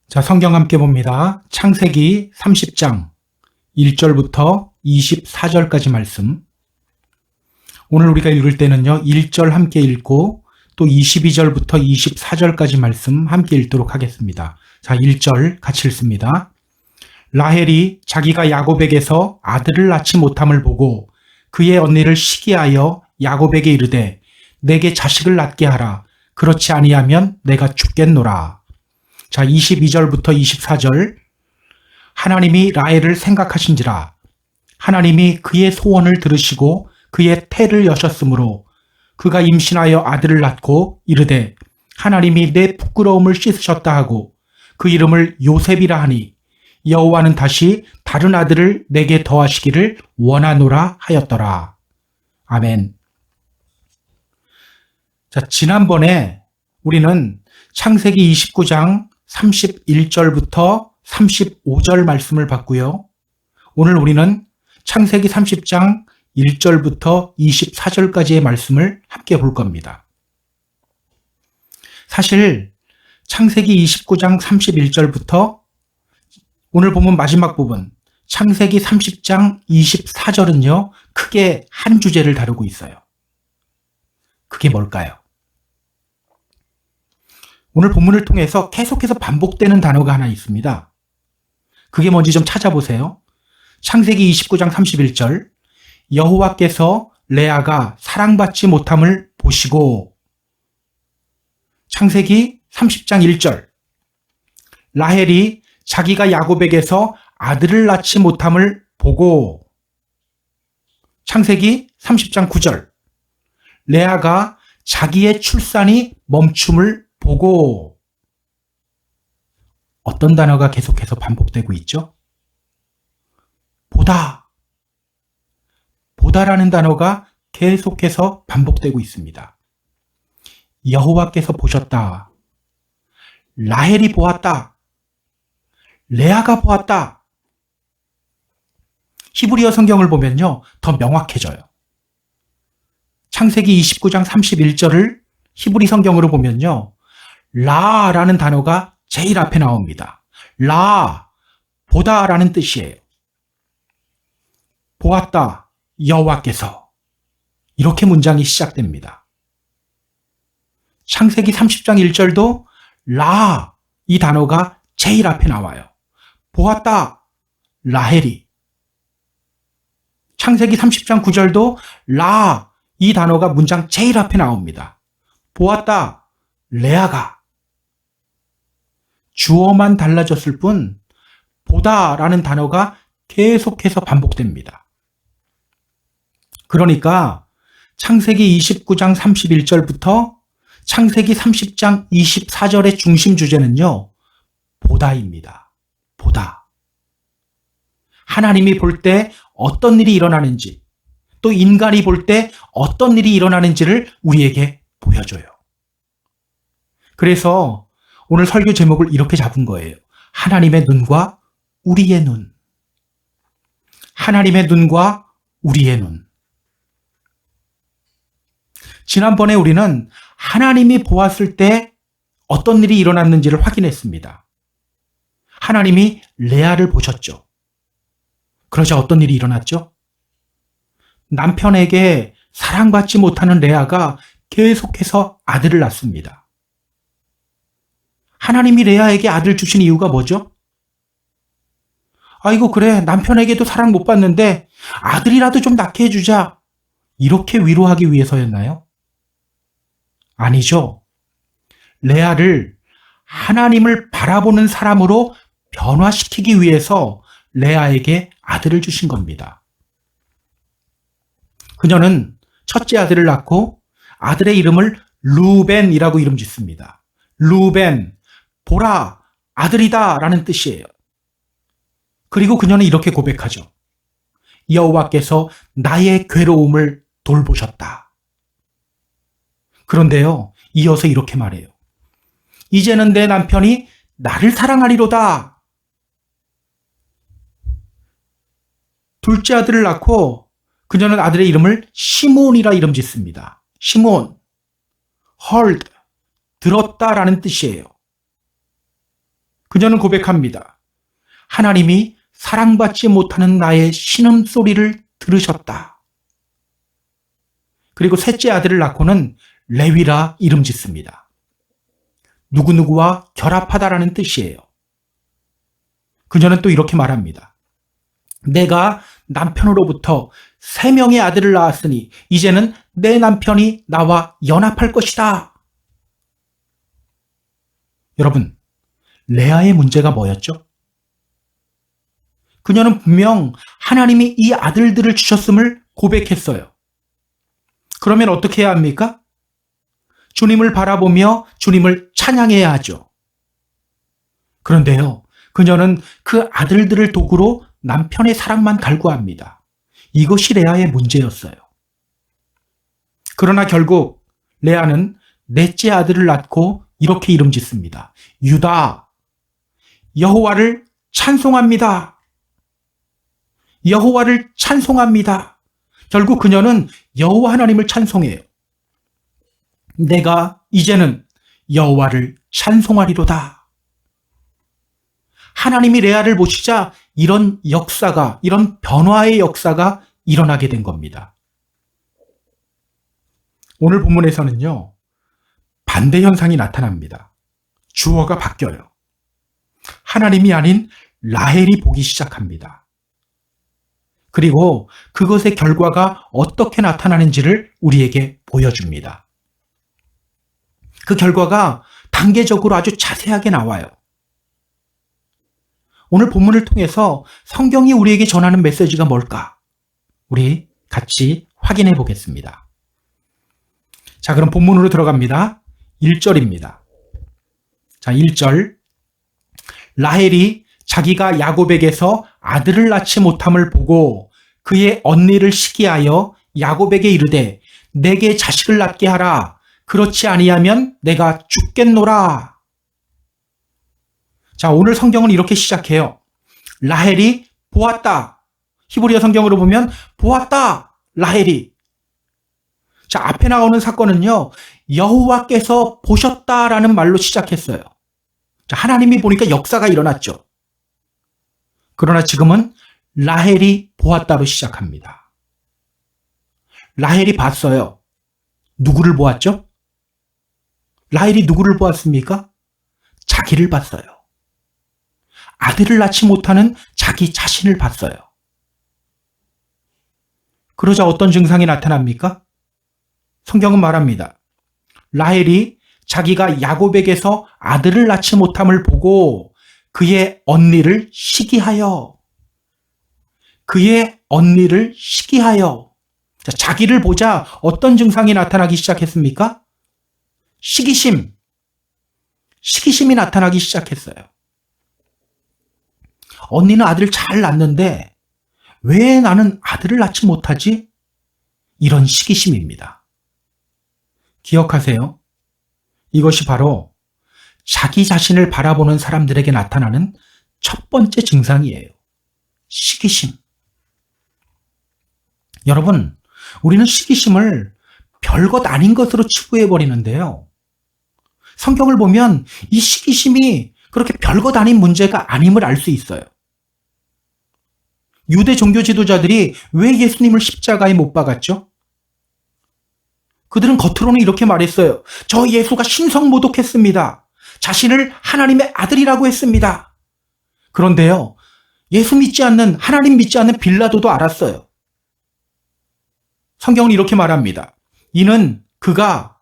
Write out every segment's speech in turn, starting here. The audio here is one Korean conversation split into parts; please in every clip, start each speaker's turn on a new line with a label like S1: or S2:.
S1: 자, 성경 함께 봅니다. 창세기 30장 1절부터 24절까지 말씀. 오늘 우리가 읽을 때는요, 1절 함께 읽고 또 22절부터 24절까지 말씀 함께 읽도록 하겠습니다. 자, 1절 같이 읽습니다. 라헬이 자기가 야곱에게서 아들을 낳지 못함을 보고 그의 언니를 시기하여 야곱에게 이르되 내게 자식을 낳게 하라. 그렇지 아니하면 내가 죽겠노라. 자, 22절부터 24절. 하나님이 라헬을 생각하신지라 하나님이 그의 소원을 들으시고 그의 태를 여셨으므로 그가 임신하여 아들을 낳고 이르되 하나님이 내 부끄러움을 씻으셨다 하고 그 이름을 요셉이라 하니 여호와는 다시 다른 아들을 내게 더하시기를 원하노라 하였더라. 아멘. 자, 지난번에 우리는 창세기 29장 31절부터 35절 말씀을 봤고요. 오늘 우리는 창세기 30장 1절부터 24절까지의 말씀을 함께 볼 겁니다. 사실 창세기 29장 31절부터 오늘 보면 마지막 부분 창세기 30장 24절은요. 크게 한 주제를 다루고 있어요. 그게 뭘까요? 오늘 본문을 통해서 계속해서 반복되는 단어가 하나 있습니다. 그게 뭔지 좀 찾아보세요. 창세기 29장 31절 여호와께서 레아가 사랑받지 못함을 보시고, 창세기 30장 1절 라헬이 자기가 야곱에게서 아들을 낳지 못함을 보고, 창세기 30장 9절 레아가 자기의 출산이 멈춤을 보고. 어떤 단어가 계속해서 반복되고 있죠? 보다. 보다라는 단어가 계속해서 반복되고 있습니다. 여호와께서 보셨다. 라헬이 보았다. 레아가 보았다. 히브리어 성경을 보면요, 더 명확해져요. 창세기 29장 31절을 히브리 성경으로 보면요, 라라는 단어가 제일 앞에 나옵니다. 라, 보다라는 뜻이에요. 보았다, 여호와께서. 이렇게 문장이 시작됩니다. 창세기 30장 1절도 라, 이 단어가 제일 앞에 나와요. 보았다, 라헬이. 창세기 30장 9절도 라, 이 단어가 문장 제일 앞에 나옵니다. 보았다, 레아가. 주어만 달라졌을 뿐 보다라는 단어가 계속해서 반복됩니다. 그러니까 창세기 29장 31절부터 창세기 30장 24절의 중심 주제는요, 보다입니다. 보다. 하나님이 볼 때 어떤 일이 일어나는지, 또 인간이 볼 때 어떤 일이 일어나는지를 우리에게 보여줘요. 그래서 오늘 설교 제목을 이렇게 잡은 거예요. 하나님의 눈과 우리의 눈. 하나님의 눈과 우리의 눈. 지난번에 우리는 하나님이 보았을 때 어떤 일이 일어났는지를 확인했습니다. 하나님이 레아를 보셨죠. 그러자 어떤 일이 일어났죠? 남편에게 사랑받지 못하는 레아가 계속해서 아들을 낳습니다. 하나님이 레아에게 아들 주신 이유가 뭐죠? 아이고, 그래, 남편에게도 사랑 못 받는데 아들이라도 좀 낳게 해주자. 이렇게 위로하기 위해서였나요? 아니죠. 레아를 하나님을 바라보는 사람으로 변화시키기 위해서 레아에게 아들을 주신 겁니다. 그녀는 첫째 아들을 낳고 아들의 이름을 루벤이라고 이름 짓습니다. 루벤, 보라, 아들이다 라는 뜻이에요. 그리고 그녀는 이렇게 고백하죠. 여호와께서 나의 괴로움을 돌보셨다. 그런데요, 이어서 이렇게 말해요. 이제는 내 남편이 나를 사랑하리로다. 둘째 아들을 낳고 그녀는 아들의 이름을 시몬이라 이름 짓습니다. 시몬, heard, 들었다라는 뜻이에요. 그녀는 고백합니다. 하나님이 사랑받지 못하는 나의 신음소리를 들으셨다. 그리고 셋째 아들을 낳고는 레위라 이름 짓습니다. 누구누구와 결합하다라는 뜻이에요. 그녀는 또 이렇게 말합니다. 내가 남편으로부터 3명의 아들을 낳았으니 이제는 내 남편이 나와 연합할 것이다. 여러분, 레아의 문제가 뭐였죠? 그녀는 분명 하나님이 이 아들들을 주셨음을 고백했어요. 그러면 어떻게 해야 합니까? 주님을 바라보며 주님을 찬양해야 하죠. 그런데요, 그녀는 그 아들들을 도구로 남편의 사랑만 갈구합니다. 이것이 레아의 문제였어요. 그러나 결국 레아는 넷째 아들을 낳고 이렇게 이름 짓습니다. 유다, 여호와를 찬송합니다. 여호와를 찬송합니다. 결국 그녀는 여호와 하나님을 찬송해요. 내가 이제는 여호와를 찬송하리로다. 하나님이 레아를 보시자 이런 역사가, 이런 변화의 역사가 일어나게 된 겁니다. 오늘 본문에서는요, 반대 현상이 나타납니다. 주어가 바뀌어요. 하나님이 아닌 라헬이 보기 시작합니다. 그리고 그것의 결과가 어떻게 나타나는지를 우리에게 보여줍니다. 그 결과가 단계적으로 아주 자세하게 나와요. 오늘 본문을 통해서 성경이 우리에게 전하는 메시지가 뭘까? 우리 같이 확인해 보겠습니다. 자, 그럼 본문으로 들어갑니다. 1절입니다. 자, 1절. 라헬이 자기가 야곱에게서 아들을 낳지 못함을 보고 그의 언니를 시기하여 야곱에게 이르되 내게 자식을 낳게 하라. 그렇지 아니하면 내가 죽겠노라. 자, 오늘 성경은 이렇게 시작해요. 라헬이 보았다. 히브리어 성경으로 보면 보았다. 라헬이. 자, 앞에 나오는 사건은요, 여호와께서 보셨다라는 말로 시작했어요. 자, 하나님이 보니까 역사가 일어났죠. 그러나 지금은 라헬이 보았다로 시작합니다. 라헬이 봤어요. 누구를 보았죠? 라헬이 누구를 보았습니까? 자기를 봤어요. 아들을 낳지 못하는 자기 자신을 봤어요. 그러자 어떤 증상이 나타납니까? 성경은 말합니다. 라헬이 자기가 야곱에게서 아들을 낳지 못함을 보고 그의 언니를 시기하여 자, 자기를 보자 어떤 증상이 나타나기 시작했습니까? 시기심이 나타나기 시작했어요. 언니는 아들을 잘 낳는데 왜 나는 아들을 낳지 못하지? 이런 시기심입니다. 기억하세요. 이것이 바로 자기 자신을 바라보는 사람들에게 나타나는 첫 번째 증상이에요. 시기심. 여러분, 우리는 시기심을 별것 아닌 것으로 치부해버리는데요. 성경을 보면 이 시기심이 그렇게 별것 아닌 문제가 아님을 알 수 있어요. 유대 종교 지도자들이 왜 예수님을 십자가에 못 박았죠? 그들은 겉으로는 이렇게 말했어요. 저 예수가 신성모독했습니다. 자신을 하나님의 아들이라고 했습니다. 그런데요, 예수 믿지 않는, 하나님 믿지 않는 빌라도도 알았어요. 성경은 이렇게 말합니다. 이는 그가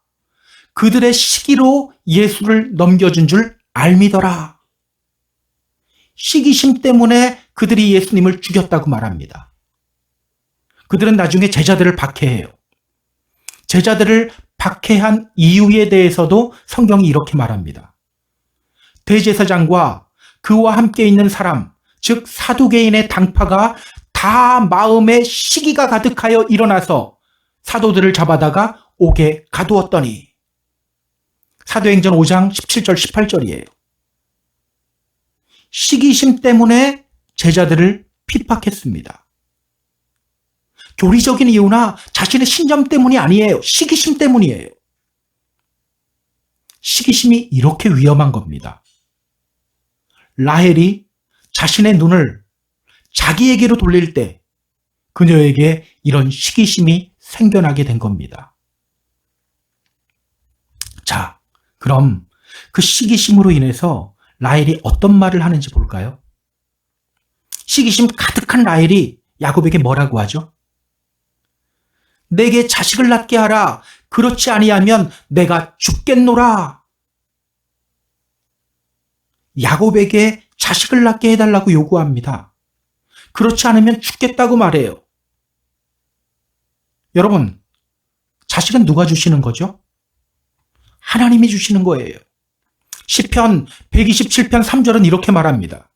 S1: 그들의 시기로 예수를 넘겨준 줄 알미더라. 시기심 때문에 그들이 예수님을 죽였다고 말합니다. 그들은 나중에 제자들을 박해해요. 제자들을 박해한 이유에 대해서도 성경이 이렇게 말합니다. 대제사장과 그와 함께 있는 사람, 즉 사두개인의 당파가 다 마음에 시기가 가득하여 일어나서 사도들을 잡아다가 옥에 가두었더니. 사도행전 5장 17절 18절이에요. 시기심 때문에 제자들을 핍박했습니다. 교리적인 이유나 자신의 신념 때문이 아니에요. 시기심 때문이에요. 시기심이 이렇게 위험한 겁니다. 라헬이 자신의 눈을 자기에게로 돌릴 때 그녀에게 이런 시기심이 생겨나게 된 겁니다. 자, 그럼 그 시기심으로 인해서 라헬이 어떤 말을 하는지 볼까요? 시기심 가득한 라헬이 야곱에게 뭐라고 하죠? 내게 자식을 낳게 하라. 그렇지 아니하면 내가 죽겠노라. 야곱에게 자식을 낳게 해달라고 요구합니다. 그렇지 않으면 죽겠다고 말해요. 여러분, 자식은 누가 주시는 거죠? 하나님이 주시는 거예요. 시편 127편 3절은 이렇게 말합니다.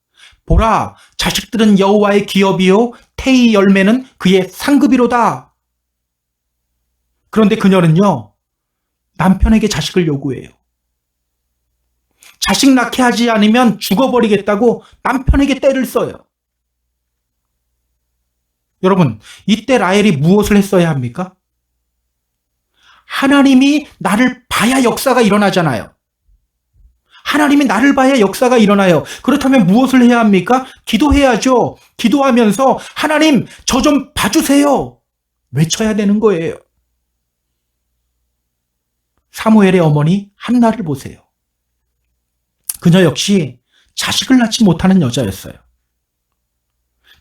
S1: 보라, 자식들은 여호와의 기업이요 태의 열매는 그의 상급이로다. 그런데 그녀는요, 남편에게 자식을 요구해요. 자식 낳게 하지 않으면 죽어버리겠다고 남편에게 떼를 써요. 여러분, 이때 라헬이 무엇을 했어야 합니까? 하나님이 나를 봐야 역사가 일어나잖아요. 하나님이 나를 봐야 역사가 일어나요. 그렇다면 무엇을 해야 합니까? 기도해야죠. 기도하면서 하나님, 저 좀 봐주세요. 외쳐야 되는 거예요. 사무엘의 어머니 한나를 보세요. 그녀 역시 자식을 낳지 못하는 여자였어요.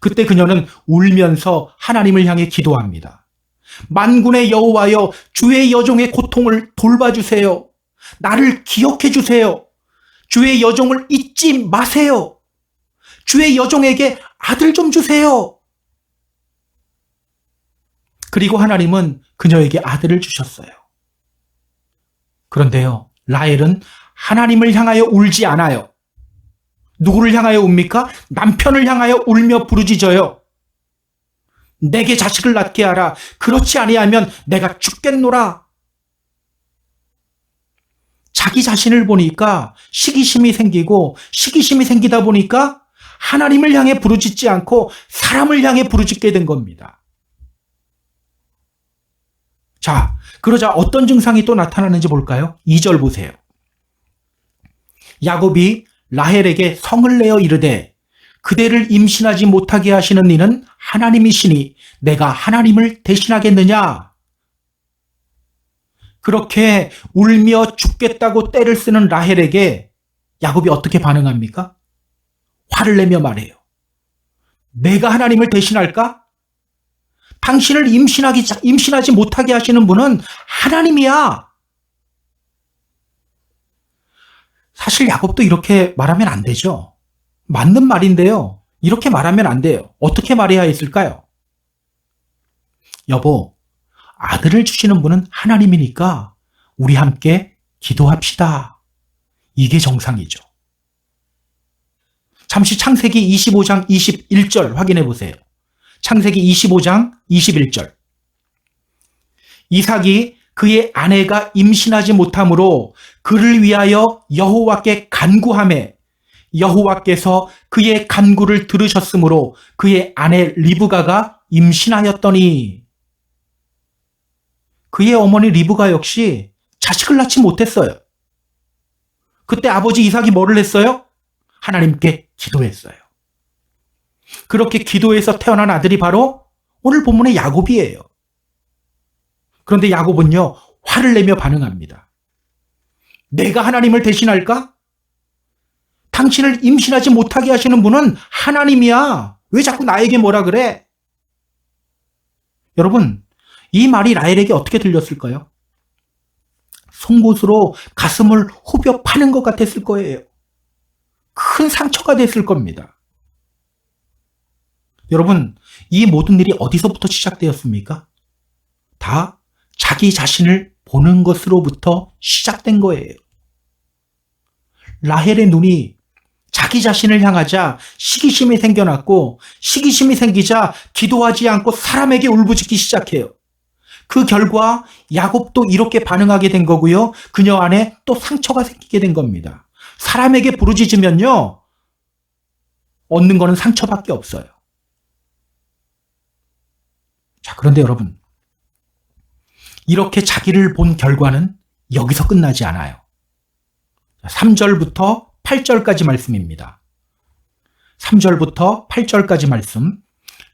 S1: 그때 그녀는 울면서 하나님을 향해 기도합니다. 만군의 여호와여, 주의 여종의 고통을 돌봐주세요. 나를 기억해 주세요. 주의 여종을 잊지 마세요. 주의 여종에게 아들 좀 주세요. 그리고 하나님은 그녀에게 아들을 주셨어요. 그런데요, 라헬은 하나님을 향하여 울지 않아요. 누구를 향하여 웁니까? 남편을 향하여 울며 부르짖어요. 내게 자식을 낳게 하라. 그렇지 아니하면 내가 죽겠노라. 자기 자신을 보니까 시기심이 생기고, 시기심이 생기다 보니까 하나님을 향해 부르짖지 않고 사람을 향해 부르짖게 된 겁니다. 자, 그러자 어떤 증상이 또 나타나는지 볼까요? 2절 보세요. 야곱이 라헬에게 성을 내어 이르되 그대를 임신하지 못하게 하시는 이는 하나님이시니 내가 하나님을 대신하겠느냐? 그렇게 울며 죽겠다고 떼를 쓰는 라헬에게 야곱이 어떻게 반응합니까? 화를 내며 말해요. 내가 하나님을 대신할까? 당신을 임신하지 못하게 하시는 분은 하나님이야. 사실 야곱도 이렇게 말하면 안 되죠. 맞는 말인데요. 이렇게 말하면 안 돼요. 어떻게 말해야 했을까요? 여보, 아들을 주시는 분은 하나님이니까 우리 함께 기도합시다. 이게 정상이죠. 잠시 창세기 25장 21절 확인해 보세요. 창세기 25장 21절. 이삭이 그의 아내가 임신하지 못하므로 그를 위하여 여호와께 간구하매 여호와께서 그의 간구를 들으셨으므로 그의 아내 리브가가 임신하였더니, 그의 어머니 리브가 역시 자식을 낳지 못했어요. 그때 아버지 이삭이 뭐를 했어요? 하나님께 기도했어요. 그렇게 기도해서 태어난 아들이 바로 오늘 본문의 야곱이에요. 그런데 야곱은요, 화를 내며 반응합니다. 내가 하나님을 대신할까? 당신을 임신하지 못하게 하시는 분은 하나님이야. 왜 자꾸 나에게 뭐라 그래? 여러분, 이 말이 라헬에게 어떻게 들렸을까요? 송곳으로 가슴을 후벼 파는 것 같았을 거예요. 큰 상처가 됐을 겁니다. 여러분, 이 모든 일이 어디서부터 시작되었습니까? 다 자기 자신을 보는 것으로부터 시작된 거예요. 라헬의 눈이 자기 자신을 향하자 시기심이 생겨났고, 시기심이 생기자 기도하지 않고 사람에게 울부짖기 시작해요. 그 결과 야곱도 이렇게 반응하게 된 거고요. 그녀 안에 또 상처가 생기게 된 겁니다. 사람에게 부르짖으면요, 얻는 거는 상처밖에 없어요. 자, 그런데 여러분, 이렇게 자기를 본 결과는 여기서 끝나지 않아요. 3절부터 8절까지 말씀입니다. 3절부터 8절까지 말씀.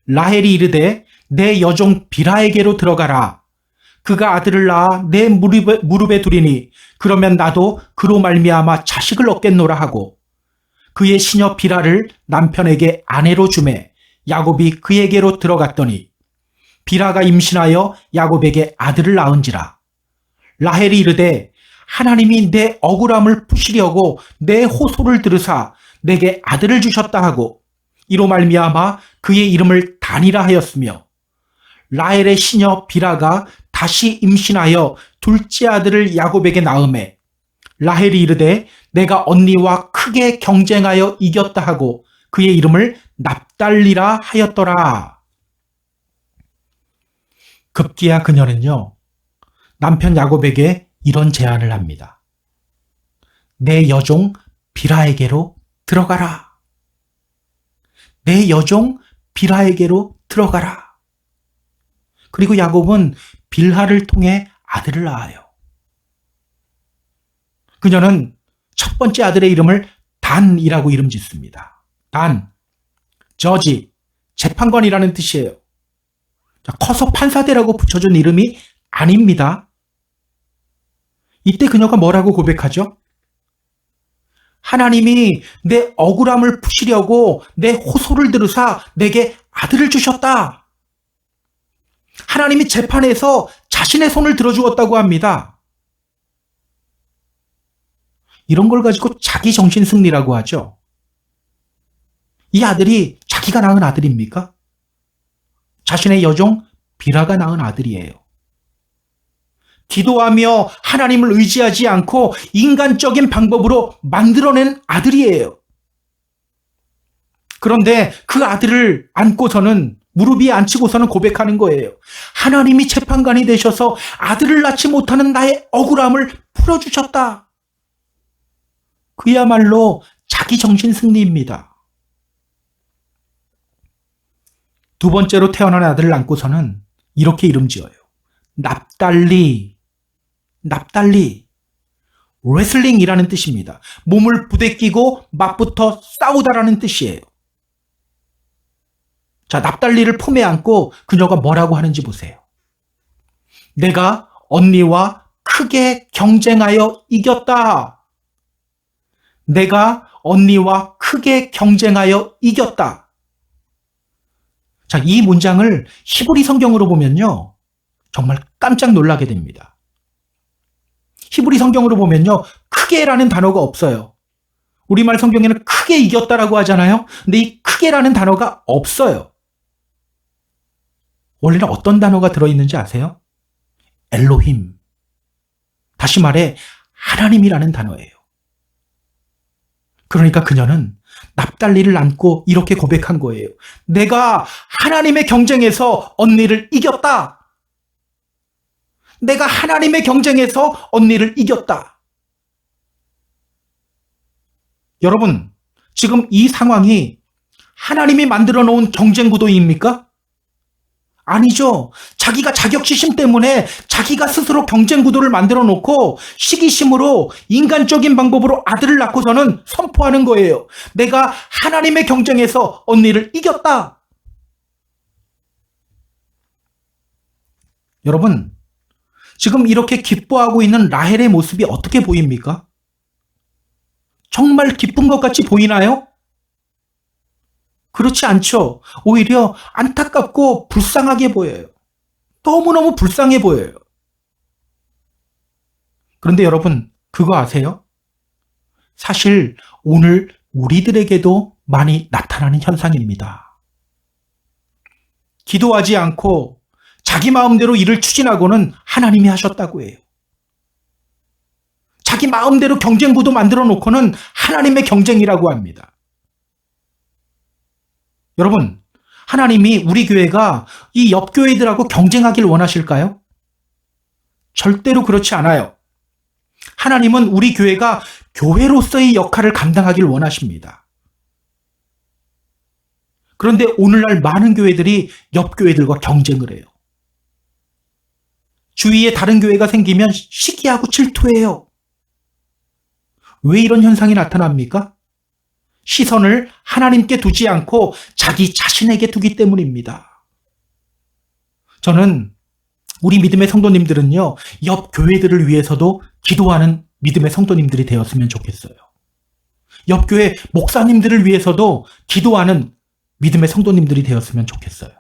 S1: 라헬이 이르되 내 여종 빌하에게로 들어가라. 그가 아들을 낳아 내 무릎에 두리니 그러면 나도 그로 말미암아 자식을 얻겠노라 하고 그의 시녀 빌하를 남편에게 아내로 주매 야곱이 그에게로 들어갔더니 빌하가 임신하여 야곱에게 아들을 낳은지라. 라헬이 이르되 하나님이 내 억울함을 푸시려고 내 호소를 들으사 내게 아들을 주셨다 하고 이로 말미암아 그의 이름을 단이라 하였으며 라헬의 시녀 빌하가 다시 임신하여 둘째 아들을 야곱에게 낳음에 라헬이 이르되 내가 언니와 크게 경쟁하여 이겼다 하고 그의 이름을 납달리라 하였더라. 급기야 그녀는요, 남편 야곱에게 이런 제안을 합니다. 내 여종 빌하에게로 들어가라. 내 여종 빌하에게로 들어가라. 그리고 야곱은 빌하를 통해 아들을 낳아요. 그녀는 첫 번째 아들의 이름을 단이라고 이름 짓습니다. 단, 저지, 재판관이라는 뜻이에요. 커서 판사대라고 붙여준 이름이 아닙니다. 이때 그녀가 뭐라고 고백하죠? 하나님이 내 억울함을 푸시려고 내 호소를 들으사 내게 아들을 주셨다. 하나님이 재판에서 자신의 손을 들어주었다고 합니다. 이런 걸 가지고 자기 정신 승리라고 하죠. 이 아들이 자기가 낳은 아들입니까? 자신의 여종 빌하가 낳은 아들이에요. 기도하며 하나님을 의지하지 않고 인간적인 방법으로 만들어낸 아들이에요. 그런데 그 아들을 안고서는 무릎 위에 앉히고서는 고백하는 거예요. 하나님이 재판관이 되셔서 아들을 낳지 못하는 나의 억울함을 풀어주셨다. 그야말로 자기 정신 승리입니다. 두 번째로 태어난 아들을 안고서는 이렇게 이름 지어요. 납달리. 납달리. 레슬링이라는 뜻입니다. 몸을 부대끼고 맞붙어 싸우다라는 뜻이에요. 자, 납달리를 품에 안고 그녀가 뭐라고 하는지 보세요. 내가 언니와 크게 경쟁하여 이겼다. 내가 언니와 크게 경쟁하여 이겼다. 자, 이 문장을 히브리 성경으로 보면요, 정말 깜짝 놀라게 됩니다. 히브리 성경으로 보면요, 크게라는 단어가 없어요. 우리말 성경에는 크게 이겼다라고 하잖아요. 근데 이 크게라는 단어가 없어요. 원래는 어떤 단어가 들어있는지 아세요? 엘로힘. 다시 말해 하나님이라는 단어예요. 그러니까 그녀는 납달리를 안고 이렇게 고백한 거예요. 내가 하나님의 경쟁에서 언니를 이겼다. 내가 하나님의 경쟁에서 언니를 이겼다. 여러분, 지금 이 상황이 하나님이 만들어 놓은 경쟁 구도입니까? 아니죠. 자기가 자격지심 때문에 자기가 스스로 경쟁 구도를 만들어 놓고 시기심으로 인간적인 방법으로 아들을 낳고서는 선포하는 거예요. 내가 하나님의 경쟁에서 언니를 이겼다. 여러분, 지금 이렇게 기뻐하고 있는 라헬의 모습이 어떻게 보입니까? 정말 기쁜 것 같이 보이나요? 그렇지 않죠. 오히려 안타깝고 불쌍하게 보여요. 너무너무 불쌍해 보여요. 그런데 여러분, 그거 아세요? 사실 오늘 우리들에게도 많이 나타나는 현상입니다. 기도하지 않고 자기 마음대로 일을 추진하고는 하나님이 하셨다고 해요. 자기 마음대로 경쟁구도 만들어 놓고는 하나님의 경쟁이라고 합니다. 여러분, 하나님이 우리 교회가 이 옆 교회들하고 경쟁하길 원하실까요? 절대로 그렇지 않아요. 하나님은 우리 교회가 교회로서의 역할을 감당하길 원하십니다. 그런데 오늘날 많은 교회들이 옆 교회들과 경쟁을 해요. 주위에 다른 교회가 생기면 시기하고 질투해요. 왜 이런 현상이 나타납니까? 시선을 하나님께 두지 않고 자기 자신에게 두기 때문입니다. 저는 우리 믿음의 성도님들은요, 옆 교회들을 위해서도 기도하는 믿음의 성도님들이 되었으면 좋겠어요. 옆 교회 목사님들을 위해서도 기도하는 믿음의 성도님들이 되었으면 좋겠어요.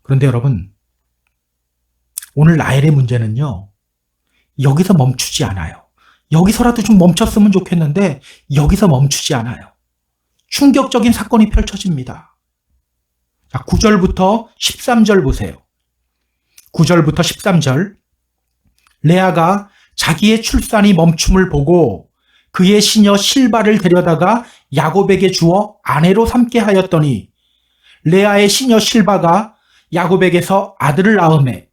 S1: 그런데 여러분, 오늘 라헬의 문제는요, 여기서 멈추지 않아요. 여기서라도 좀 멈췄으면 좋겠는데 여기서 멈추지 않아요. 충격적인 사건이 펼쳐집니다. 자, 9절부터 13절 보세요. 9절부터 13절. 레아가 자기의 출산이 멈춤을 보고 그의 시녀 실바를 데려다가 야곱에게 주어 아내로 삼게 하였더니 레아의 시녀 실바가 야곱에게서 아들을 낳으매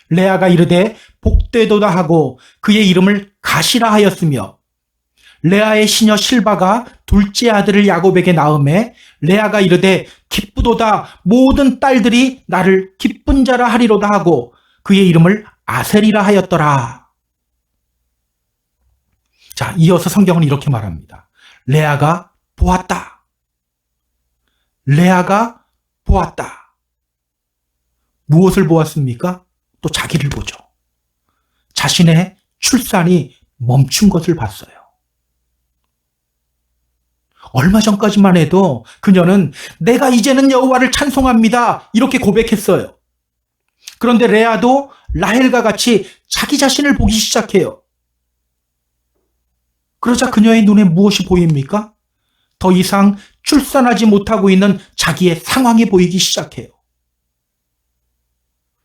S1: 레아가 이르되 복되도다 하고 그의 이름을 가시라 하였으며 레아의 시녀 실바가 둘째 아들을 야곱에게 낳으매 레아가 이르되 기쁘도다 모든 딸들이 나를 기쁜 자라 하리로다 하고 그의 이름을 아셀이라 하였더라. 자, 이어서 성경은 이렇게 말합니다. 레아가 보았다. 레아가 보았다. 무엇을 보았습니까? 또 자기를 보죠. 자신의 출산이 멈춘 것을 봤어요. 얼마 전까지만 해도 그녀는 내가 이제는 여호와를 찬송합니다. 이렇게 고백했어요. 그런데 레아도 라헬과 같이 자기 자신을 보기 시작해요. 그러자 그녀의 눈에 무엇이 보입니까? 더 이상 출산하지 못하고 있는 자기의 상황이 보이기 시작해요.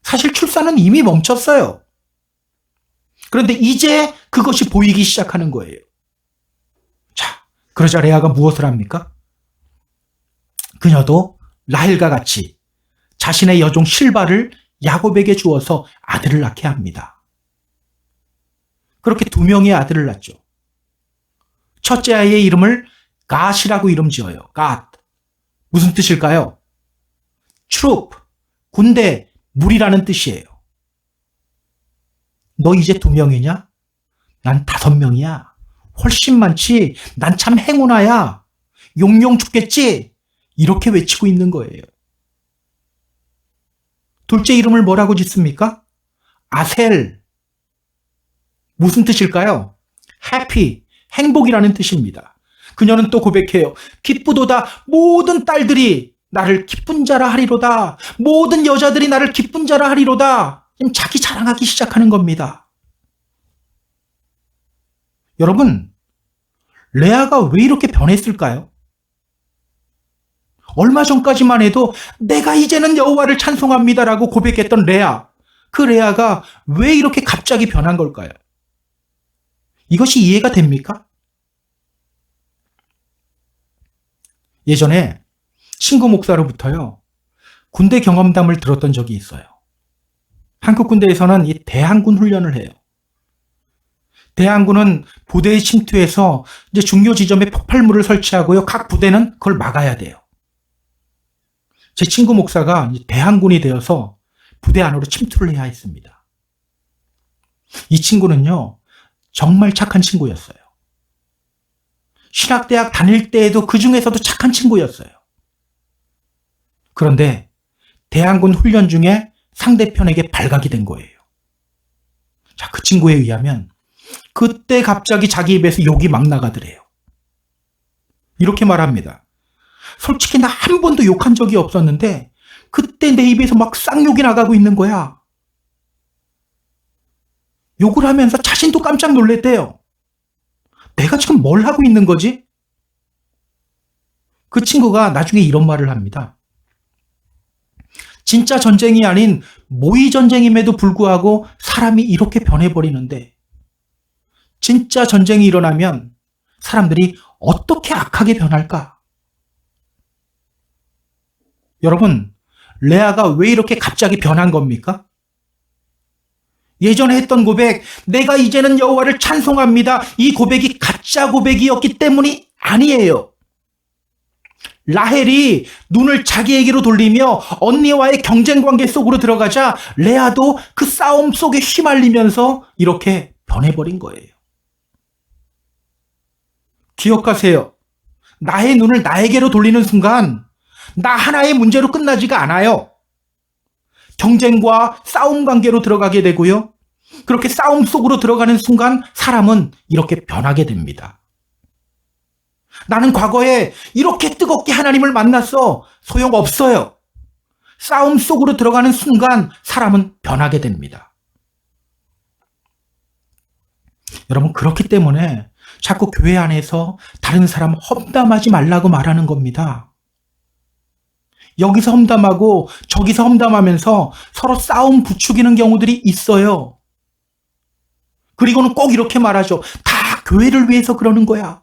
S1: 사실 출산은 이미 멈췄어요. 그런데 이제 그것이 보이기 시작하는 거예요. 자, 그러자 레아가 무엇을 합니까? 그녀도 라헬과 같이 자신의 여종 실바를 야곱에게 주어서 아들을 낳게 합니다. 그렇게 두 명의 아들을 낳죠. 첫째 아이의 이름을 갓이라고 이름 지어요. 갓. 무슨 뜻일까요? 트룹, 군대, 무리라는 뜻이에요. 너 이제 2명이냐? 난 5명이야. 훨씬 많지. 난 참 행운아야. 용용 죽겠지? 이렇게 외치고 있는 거예요. 둘째 이름을 뭐라고 짓습니까? 아셀. 무슨 뜻일까요? 해피, 행복이라는 뜻입니다. 그녀는 또 고백해요. 기쁘도다 모든 딸들이 나를 기쁜 자라 하리로다. 모든 여자들이 나를 기쁜 자라 하리로다. 자기 자랑하기 시작하는 겁니다. 여러분, 레아가 왜 이렇게 변했을까요? 얼마 전까지만 해도 내가 이제는 여호와를 찬송합니다라고 고백했던 레아. 그 레아가 왜 이렇게 갑자기 변한 걸까요? 이것이 이해가 됩니까? 예전에 친구 목사로부터요, 군대 경험담을 들었던 적이 있어요. 한국 군대에서는 이 대항군 훈련을 해요. 대항군은 부대에 침투해서 이제 중요 지점에 폭발물을 설치하고요, 각 부대는 그걸 막아야 돼요. 제 친구 목사가 대항군이 되어서 부대 안으로 침투를 해야 했습니다. 이 친구는요, 정말 착한 친구였어요. 신학대학 다닐 때에도 그 중에서도 착한 친구였어요. 그런데 대항군 훈련 중에 상대편에게 발각이 된 거예요. 자, 그 친구에 의하면 그때 갑자기 자기 입에서 욕이 막 나가더래요. 이렇게 말합니다. 솔직히 나 한 번도 욕한 적이 없었는데 그때 내 입에서 막 쌍욕이 나가고 있는 거야. 욕을 하면서 자신도 깜짝 놀랬대요. 내가 지금 뭘 하고 있는 거지? 그 친구가 나중에 이런 말을 합니다. 진짜 전쟁이 아닌 모의 전쟁임에도 불구하고 사람이 이렇게 변해버리는데 진짜 전쟁이 일어나면 사람들이 어떻게 악하게 변할까? 여러분, 레아가 왜 이렇게 갑자기 변한 겁니까? 예전에 했던 고백, 내가 이제는 여호와를 찬송합니다. 이 고백이 가짜 고백이었기 때문이 아니에요. 라헬이 눈을 자기에게로 돌리며 언니와의 경쟁 관계 속으로 들어가자 레아도 그 싸움 속에 휘말리면서 이렇게 변해버린 거예요. 기억하세요. 나의 눈을 나에게로 돌리는 순간 나 하나의 문제로 끝나지가 않아요. 경쟁과 싸움 관계로 들어가게 되고요. 그렇게 싸움 속으로 들어가는 순간 사람은 이렇게 변하게 됩니다. 나는 과거에 이렇게 뜨겁게 하나님을 만났어. 소용없어요. 싸움 속으로 들어가는 순간 사람은 변하게 됩니다. 여러분, 그렇기 때문에 자꾸 교회 안에서 다른 사람 험담하지 말라고 말하는 겁니다. 여기서 험담하고 저기서 험담하면서 서로 싸움 부추기는 경우들이 있어요. 그리고는 꼭 이렇게 말하죠. 다 교회를 위해서 그러는 거야.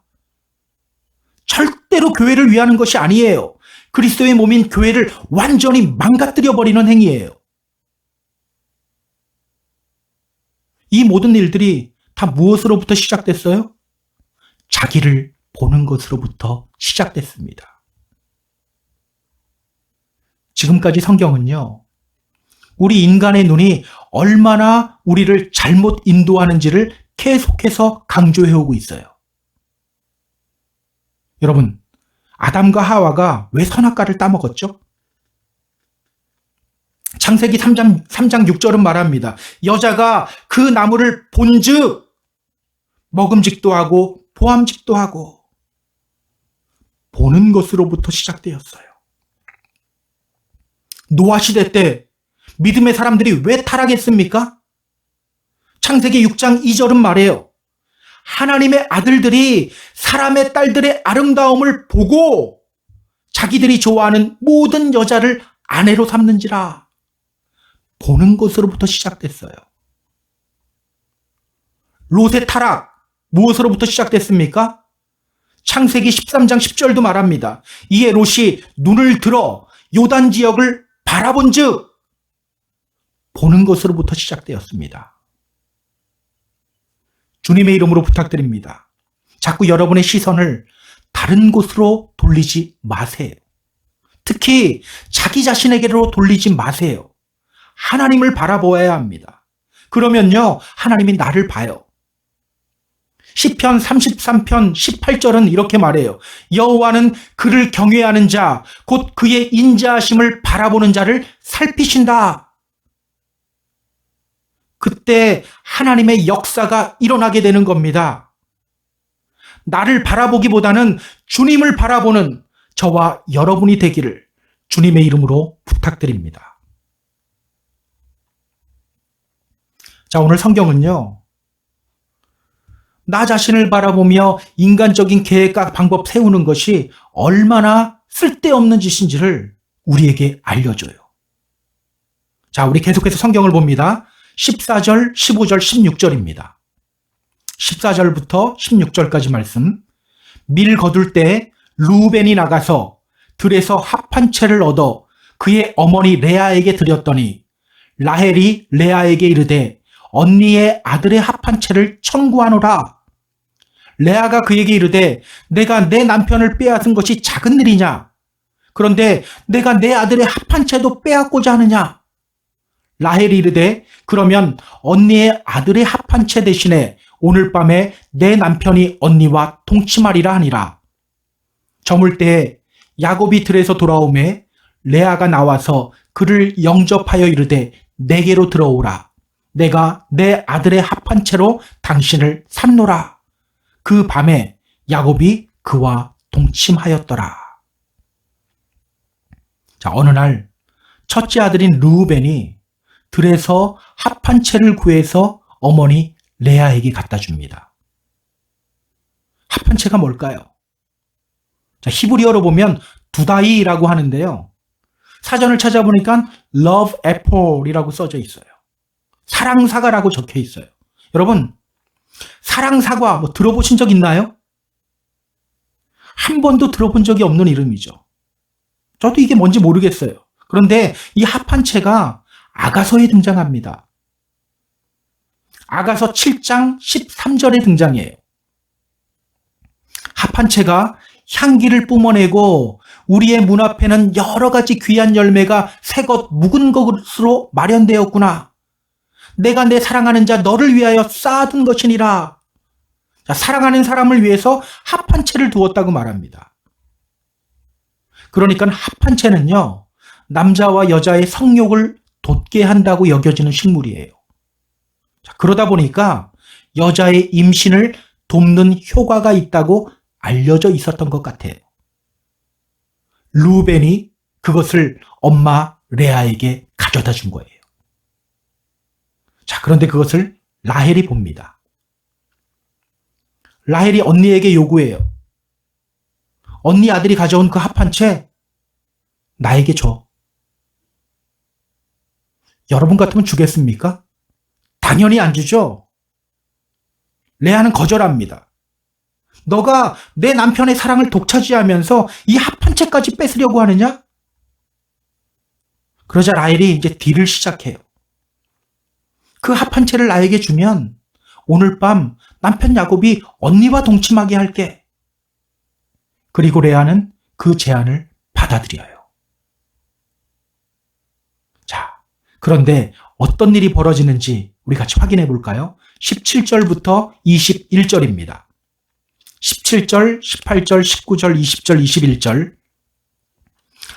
S1: 절대로 교회를 위하는 것이 아니에요. 그리스도의 몸인 교회를 완전히 망가뜨려버리는 행위예요. 이 모든 일들이 다 무엇으로부터 시작됐어요? 자기를 보는 것으로부터 시작됐습니다. 지금까지 성경은요, 우리 인간의 눈이 얼마나 우리를 잘못 인도하는지를 계속해서 강조해오고 있어요. 여러분, 아담과 하와가 왜 선악과를 따먹었죠? 창세기 3장 6절은 말합니다. 여자가 그 나무를 본즉 먹음직도 하고 보암직도 하고, 보는 것으로부터 시작되었어요. 노아 시대 때 믿음의 사람들이 왜 타락했습니까? 창세기 6장 2절은 말해요. 하나님의 아들들이 사람의 딸들의 아름다움을 보고 자기들이 좋아하는 모든 여자를 아내로 삼는지라. 보는 것으로부터 시작됐어요. 롯의 타락, 무엇으로부터 시작됐습니까? 창세기 13장 10절도 말합니다. 이에 롯이 눈을 들어 요단 지역을 바라본 즉, 보는 것으로부터 시작되었습니다. 주님의 이름으로 부탁드립니다. 자꾸 여러분의 시선을 다른 곳으로 돌리지 마세요. 특히 자기 자신에게로 돌리지 마세요. 하나님을 바라보아야 합니다. 그러면요, 하나님이 나를 봐요. 시편 33편 18절은 이렇게 말해요. 여호와는 그를 경외하는 자, 곧 그의 인자하심을 바라보는 자를 살피신다. 그때 하나님의 역사가 일어나게 되는 겁니다. 나를 바라보기보다는 주님을 바라보는 저와 여러분이 되기를 주님의 이름으로 부탁드립니다. 자, 오늘 성경은요, 나 자신을 바라보며 인간적인 계획과 방법 세우는 것이 얼마나 쓸데없는 짓인지를 우리에게 알려줘요. 자, 우리 계속해서 성경을 봅니다. 14절, 15절, 16절입니다. 14절부터 16절까지 말씀. 밀 거둘 때 루벤이 나가서 들에서 합 한 채를 얻어 그의 어머니 레아에게 드렸더니 라헬이 레아에게 이르되 언니의 아들의 합 한 채를 청구하노라. 레아가 그에게 이르되 내가 내 남편을 빼앗은 것이 작은 일이냐? 그런데 내가 내 아들의 합 한 채도 빼앗고자 하느냐? 라헬이 이르되 그러면 언니의 아들의 합 한 채 대신에 오늘 밤에 내 남편이 언니와 동침하리라 하니라. 저물 때에 야곱이 들에서 돌아오매 레아가 나와서 그를 영접하여 이르되 내게로 들어오라. 내가 내 아들의 합 한 채로 당신을 삼노라. 그 밤에 야곱이 그와 동침하였더라. 자, 어느 날 첫째 아들인 르우벤이 들에서 합 한 채를 구해서 어머니 레아에게 갖다 줍니다. 합 한 채가 뭘까요? 자, 히브리어로 보면 두다이라고 하는데요. 사전을 찾아보니까 love apple이라고 써져 있어요. 사랑사과라고 적혀 있어요. 여러분, 사랑사과 뭐 들어보신 적 있나요? 한 번도 들어본 적이 없는 이름이죠. 저도 이게 뭔지 모르겠어요. 그런데 이 합 한 채가 아가서에 등장합니다. 아가서 7장 13절에 등장해요. 합 한 채가 향기를 뿜어내고 우리의 문 앞에는 여러 가지 귀한 열매가 새것 묵은 것으로 마련되었구나. 내가 내 사랑하는 자 너를 위하여 쌓아둔 것이니라. 자, 사랑하는 사람을 위해서 합한 채를 두었다고 말합니다. 그러니까 합한 채는요, 남자와 여자의 성욕을 돋게 한다고 여겨지는 식물이에요. 자, 그러다 보니까 여자의 임신을 돕는 효과가 있다고 알려져 있었던 것 같아요. 루벤이 그것을 엄마 레아에게 가져다 준 거예요. 자, 그런데 그것을 라헬이 봅니다. 라헬이 언니에게 요구해요. 언니 아들이 가져온 그 합한 채 나에게 줘. 여러분 같으면 주겠습니까? 당연히 안 주죠. 레아는 거절합니다. 너가 내 남편의 사랑을 독차지하면서 이 합한 채까지 뺏으려고 하느냐? 그러자 라헬이 이제 딜을 시작해요. 그 합한 채를 나에게 주면 오늘 밤 남편 야곱이 언니와 동침하게 할게. 그리고 레아는 그 제안을 받아들여요. 자, 그런데 어떤 일이 벌어지는지 우리 같이 확인해 볼까요? 17절부터 21절입니다. 17절, 18절, 19절, 20절, 21절.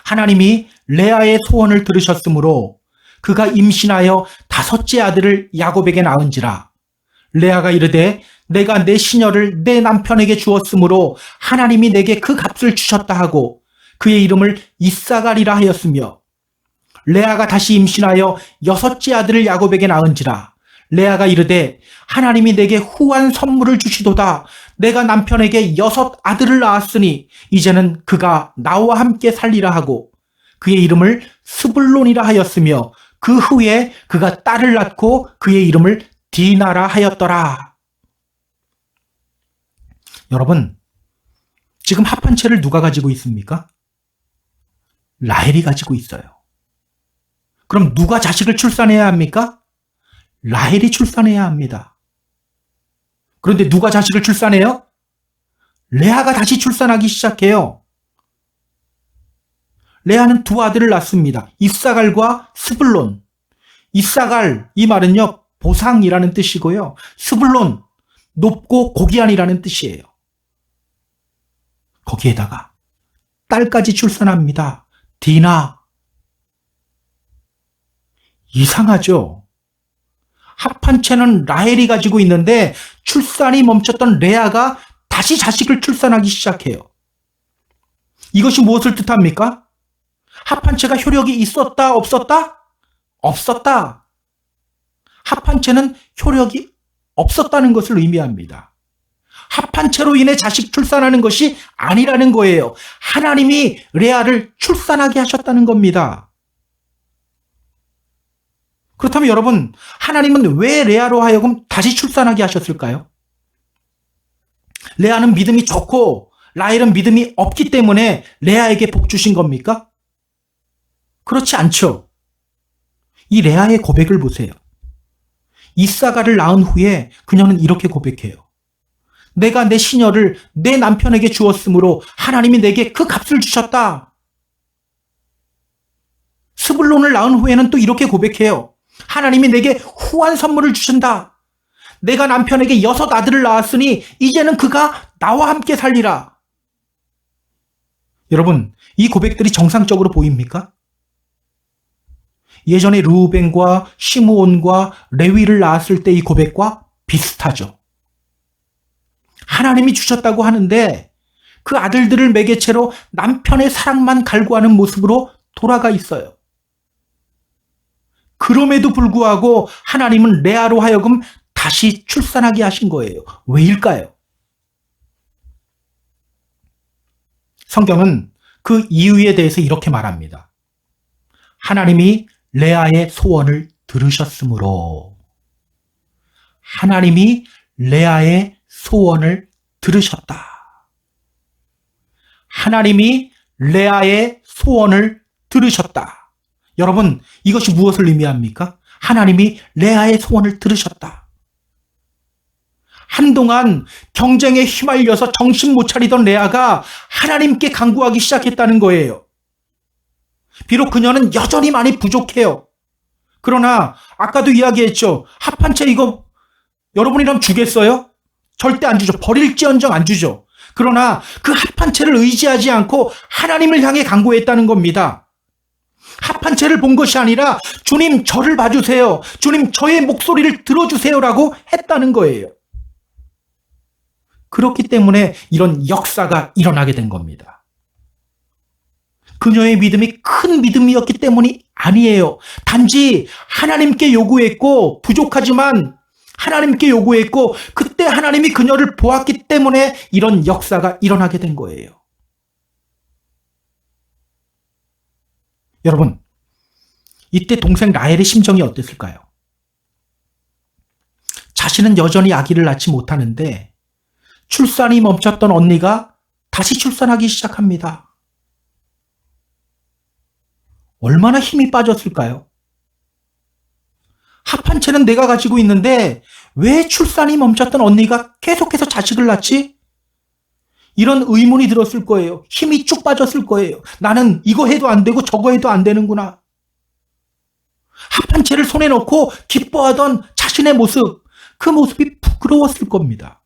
S1: 하나님이 레아의 소원을 들으셨으므로 그가 임신하여 5째 아들을 야곱에게 낳은지라. 레아가 이르되 내가 내 시녀를 내 남편에게 주었으므로 하나님이 내게 그 값을 주셨다 하고 그의 이름을 이사갈이라 하였으며, 레아가 다시 임신하여 6째 아들을 야곱에게 낳은지라. 레아가 이르되 하나님이 내게 후한 선물을 주시도다. 내가 남편에게 6 아들을 낳았으니 이제는 그가 나와 함께 살리라 하고 그의 이름을 스불론이라 하였으며, 그 후에 그가 딸을 낳고 그의 이름을 디나라 하였더라. 여러분, 지금 합한 채를 누가 가지고 있습니까? 라헬이 가지고 있어요. 그럼 누가 자식을 출산해야 합니까? 라헬이 출산해야 합니다. 그런데 누가 자식을 출산해요? 레아가 다시 출산하기 시작해요. 레아는 2 아들을 낳습니다. 이사갈과 스불론. 이사갈, 이 말은요, 보상이라는 뜻이고요. 스불론, 높고 고귀한이라는 뜻이에요. 거기에다가 딸까지 출산합니다. 디나. 이상하죠? 합한 채는 라헬이 가지고 있는데 출산이 멈췄던 레아가 다시 자식을 출산하기 시작해요. 이것이 무엇을 뜻합니까? 합한 채가 효력이 있었다, 없었다? 없었다. 합한 채는 효력이 없었다는 것을 의미합니다. 합한 채로 인해 자식 출산하는 것이 아니라는 거예요. 하나님이 레아를 출산하게 하셨다는 겁니다. 그렇다면 여러분, 하나님은 왜 레아로 하여금 다시 출산하게 하셨을까요? 레아는 믿음이 좋고 라헬은 믿음이 없기 때문에 레아에게 복 주신 겁니까? 그렇지 않죠. 이 레아의 고백을 보세요. 이사갈을 낳은 후에 그녀는 이렇게 고백해요. 내가 내 시녀를 내 남편에게 주었으므로 하나님이 내게 그 값을 주셨다. 스불론을 낳은 후에는 또 이렇게 고백해요. 하나님이 내게 후한 선물을 주신다. 내가 남편에게 6 아들을 낳았으니 이제는 그가 나와 함께 살리라. 여러분, 이 고백들이 정상적으로 보입니까? 예전에 르우벤과 시므온과 레위를 낳았을 때 이 고백과 비슷하죠. 하나님이 주셨다고 하는데 그 아들들을 매개체로 남편의 사랑만 갈구하는 모습으로 돌아가 있어요. 그럼에도 불구하고 하나님은 레아로 하여금 다시 출산하게 하신 거예요. 왜일까요? 성경은 그 이유에 대해서 이렇게 말합니다. 하나님이 레아의 소원을 들으셨으므로. 하나님이 레아의 소원을 들으셨다. 하나님이 레아의 소원을 들으셨다. 여러분, 이것이 무엇을 의미합니까? 하나님이 레아의 소원을 들으셨다. 한동안 경쟁에 휘말려서 정신 못 차리던 레아가 하나님께 간구하기 시작했다는 거예요. 비록 그녀는 여전히 많이 부족해요. 그러나 아까도 이야기했죠. 합한 채 이거 여러분이라면 주겠어요? 절대 안 주죠. 버릴지언정 안 주죠. 그러나 그 합한 채를 의지하지 않고 하나님을 향해 간구했다는 겁니다. 합한 채를 본 것이 아니라 주님 저를 봐주세요. 주님 저의 목소리를 들어주세요라고 했다는 거예요. 그렇기 때문에 이런 역사가 일어나게 된 겁니다. 그녀의 믿음이 큰 믿음이었기 때문이 아니에요. 단지 하나님께 요구했고 부족하지만 하나님께 요구했고 그때 하나님이 그녀를 보았기 때문에 이런 역사가 일어나게 된 거예요. 여러분, 이때 동생 라헬의 심정이 어땠을까요? 자신은 여전히 아기를 낳지 못하는데 출산이 멈췄던 언니가 다시 출산하기 시작합니다. 얼마나 힘이 빠졌을까요? 합한 채는 내가 가지고 있는데 왜 출산이 멈췄던 언니가 계속해서 자식을 낳지? 이런 의문이 들었을 거예요. 힘이 쭉 빠졌을 거예요. 나는 이거 해도 안 되고 저거 해도 안 되는구나. 합한 채를 손에 넣고 기뻐하던 자신의 모습, 그 모습이 부끄러웠을 겁니다.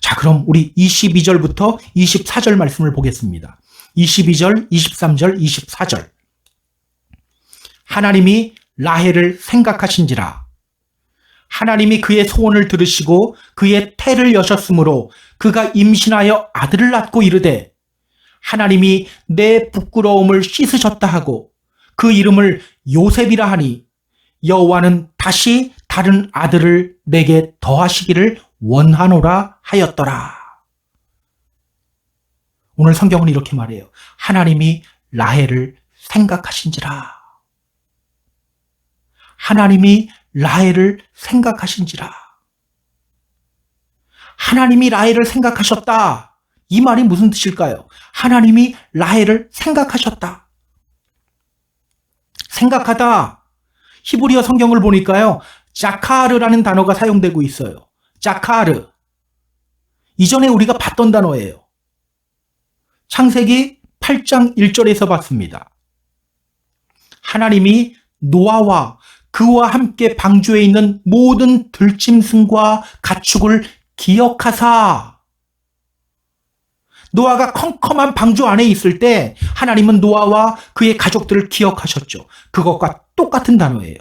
S1: 자, 그럼 우리 22절부터 24절 말씀을 보겠습니다. 22절, 23절, 24절. 하나님이 라헬을 생각하신지라. 하나님이 그의 소원을 들으시고 그의 태를 여셨으므로 그가 임신하여 아들을 낳고 이르되 하나님이 내 부끄러움을 씻으셨다 하고 그 이름을 요셉이라 하니 여호와는 다시 다른 아들을 내게 더하시기를 원하노라 하였더라. 오늘 성경은 이렇게 말해요. 하나님이 라헬을 생각하신지라. 하나님이 라헬을 생각하신지라. 하나님이 라헬을 생각하셨다. 이 말이 무슨 뜻일까요? 하나님이 라헬을 생각하셨다. 생각하다. 히브리어 성경을 보니까요. 자카르라는 단어가 사용되고 있어요. 자카르. 이전에 우리가 봤던 단어예요. 창세기 8장 1절에서 봤습니다. 하나님이 노아와 그와 함께 방주에 있는 모든 들짐승과 가축을 기억하사. 노아가 컴컴한 방주 안에 있을 때 하나님은 노아와 그의 가족들을 기억하셨죠. 그것과 똑같은 단어예요.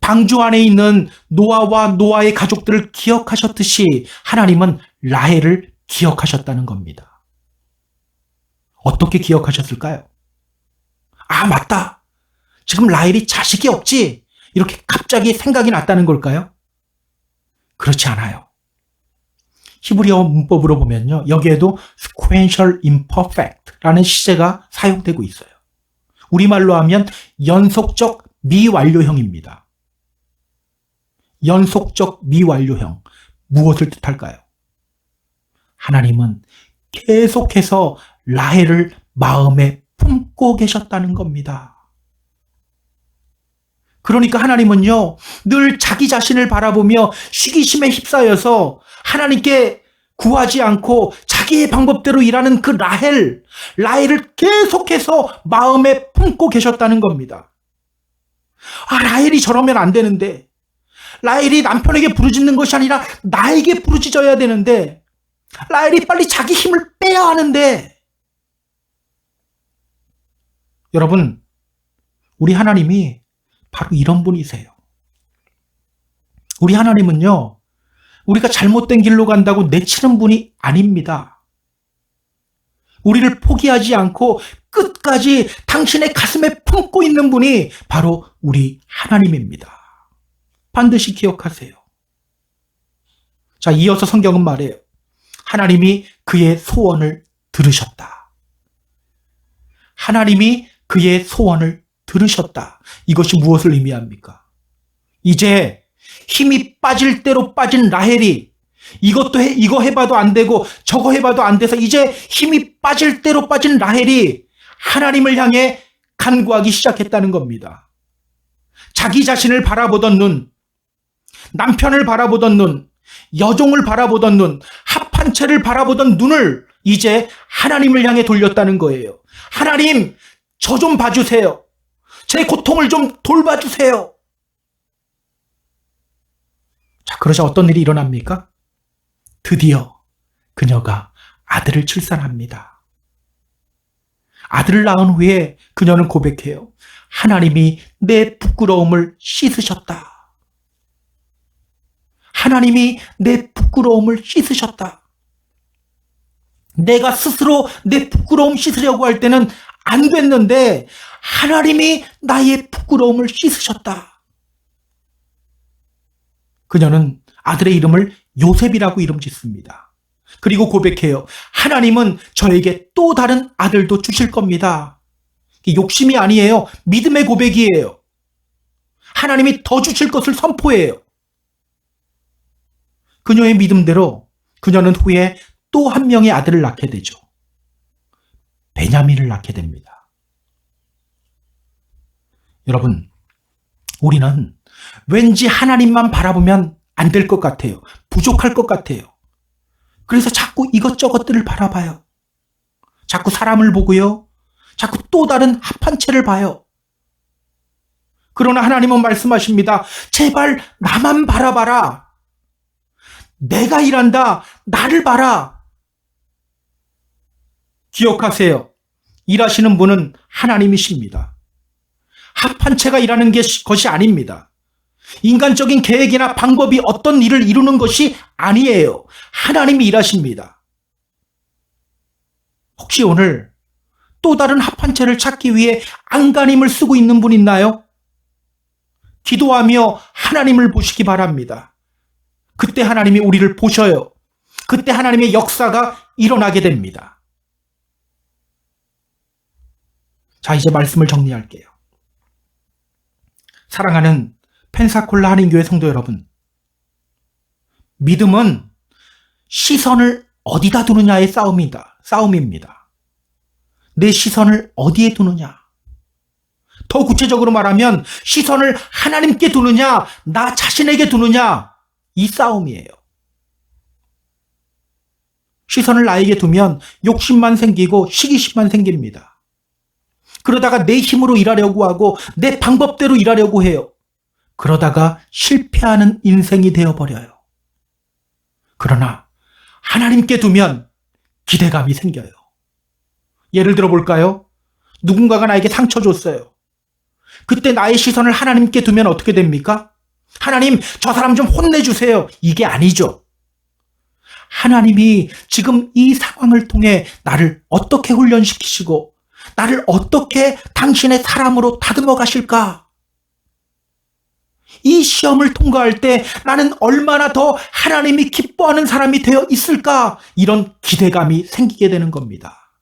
S1: 방주 안에 있는 노아와 노아의 가족들을 기억하셨듯이 하나님은 라헬을 기억하셨다는 겁니다. 어떻게 기억하셨을까요? 아, 맞다. 지금 라헬이 자식이 없지? 이렇게 갑자기 생각이 났다는 걸까요? 그렇지 않아요. 히브리어 문법으로 보면요. 여기에도 sequential imperfect라는 시제가 사용되고 있어요. 우리말로 하면 연속적 미완료형입니다. 연속적 미완료형. 무엇을 뜻할까요? 하나님은 계속해서 라헬을 마음에 품고 계셨다는 겁니다. 그러니까 하나님은요, 늘 자기 자신을 바라보며 시기심에 휩싸여서 하나님께 구하지 않고 자기의 방법대로 일하는 그 라헬을 계속해서 마음에 품고 계셨다는 겁니다. 아, 라헬이 저러면 안 되는데, 라헬이 남편에게 부르짖는 것이 아니라 나에게 부르짖어야 되는데, 라헬이 빨리 자기 힘을 빼야 하는데. 여러분, 우리 하나님이 바로 이런 분이세요. 우리 하나님은요, 우리가 잘못된 길로 간다고 내치는 분이 아닙니다. 우리를 포기하지 않고 끝까지 당신의 가슴에 품고 있는 분이 바로 우리 하나님입니다. 반드시 기억하세요. 자, 이어서 성경은 말해요. 하나님이 그의 소원을 들으셨다. 하나님이 그의 소원을 들으셨다. 이것이 무엇을 의미합니까? 이제 힘이 빠질 대로 빠진 라헬이 이거 해봐도 안 되고 저거 해봐도 안 돼서 이제 힘이 빠질 대로 빠진 라헬이 하나님을 향해 간구하기 시작했다는 겁니다. 자기 자신을 바라보던 눈, 남편을 바라보던 눈, 여종을 바라보던 눈, 합한 채를 바라보던 눈을 이제 하나님을 향해 돌렸다는 거예요. 하나님, 저 좀 봐주세요. 제 고통을 좀 돌봐주세요. 그러자 어떤 일이 일어납니까? 드디어 그녀가 아들을 출산합니다. 아들을 낳은 후에 그녀는 고백해요. 하나님이 내 부끄러움을 씻으셨다. 하나님이 내 부끄러움을 씻으셨다. 내가 스스로 내 부끄러움 씻으려고 할 때는 안 됐는데 하나님이 나의 부끄러움을 씻으셨다. 그녀는 아들의 이름을 요셉이라고 이름 짓습니다. 그리고 고백해요. 하나님은 저에게 또 다른 아들도 주실 겁니다. 욕심이 아니에요. 믿음의 고백이에요. 하나님이 더 주실 것을 선포해요. 그녀의 믿음대로 그녀는 후에 또 한 명의 아들을 낳게 되죠. 베냐민을 낳게 됩니다. 여러분, 우리는 왠지 하나님만 바라보면 안 될 것 같아요. 부족할 것 같아요. 그래서 자꾸 이것저것들을 바라봐요. 자꾸 사람을 보고요. 자꾸 또 다른 합한 채를 봐요. 그러나 하나님은 말씀하십니다. 제발 나만 바라봐라. 내가 일한다. 나를 봐라. 기억하세요. 일하시는 분은 하나님이십니다. 합한 채가 일하는 것이 아닙니다. 인간적인 계획이나 방법이 어떤 일을 이루는 것이 아니에요. 하나님이 일하십니다. 혹시 오늘 또 다른 합한 채를 찾기 위해 안간힘을 쓰고 있는 분 있나요? 기도하며 하나님을 보시기 바랍니다. 그때 하나님이 우리를 보셔요. 그때 하나님의 역사가 일어나게 됩니다. 자, 이제 말씀을 정리할게요. 사랑하는 펜사콜라 한인교회 성도 여러분, 믿음은 시선을 어디다 두느냐의 싸움입니다. 내 시선을 어디에 두느냐? 더 구체적으로 말하면 시선을 하나님께 두느냐, 나 자신에게 두느냐, 이 싸움이에요. 시선을 나에게 두면 욕심만 생기고 시기심만 생깁니다. 그러다가 내 힘으로 일하려고 하고 내 방법대로 일하려고 해요. 그러다가 실패하는 인생이 되어버려요. 그러나 하나님께 두면 기대감이 생겨요. 예를 들어 볼까요? 누군가가 나에게 상처 줬어요. 그때 나의 시선을 하나님께 두면 어떻게 됩니까? 하나님, 저 사람 좀 혼내주세요. 이게 아니죠. 하나님이 지금 이 상황을 통해 나를 어떻게 훈련시키시고 나를 어떻게 당신의 사람으로 다듬어 가실까? 이 시험을 통과할 때 나는 얼마나 더 하나님이 기뻐하는 사람이 되어 있을까? 이런 기대감이 생기게 되는 겁니다.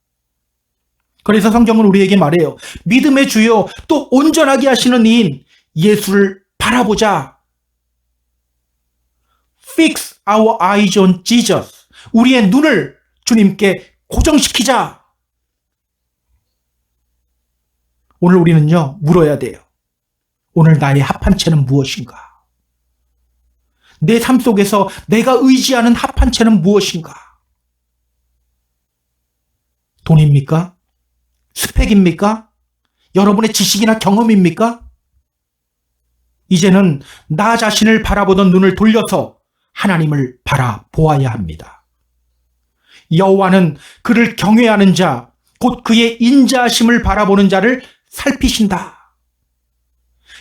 S1: 그래서 성경은 우리에게 말해요. 믿음의 주요 또 온전하게 하시는 이인 예수를 바라보자. Fix our eyes on Jesus. 우리의 눈을 주님께 고정시키자. 오늘 우리는요, 물어야 돼요. 오늘 나의 합한 채는 무엇인가? 내 삶 속에서 내가 의지하는 합한 채는 무엇인가? 돈입니까? 스펙입니까? 여러분의 지식이나 경험입니까? 이제는 나 자신을 바라보던 눈을 돌려서 하나님을 바라보아야 합니다. 여호와는 그를 경외하는 자, 곧 그의 인자하심을 바라보는 자를 살피신다.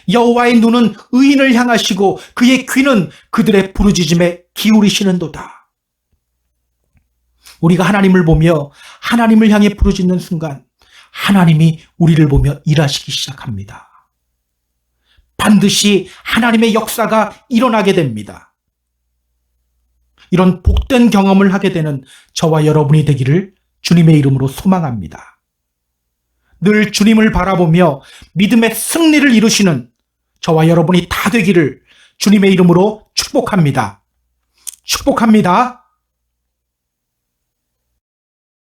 S1: 여호와의 눈은 의인을 향하시고 그의 귀는 그들의 부르짖음에 기울이시는도다. 우리가 하나님을 보며 하나님을 향해 부르짖는 순간 하나님이 우리를 보며 일하시기 시작합니다. 반드시 하나님의 역사가 일어나게 됩니다. 이런 복된 경험을 하게 되는 저와 여러분이 되기를 주님의 이름으로 소망합니다. 늘 주님을 바라보며 믿음의 승리를 이루시는 저와 여러분이 다 되기를 주님의 이름으로 축복합니다. 축복합니다.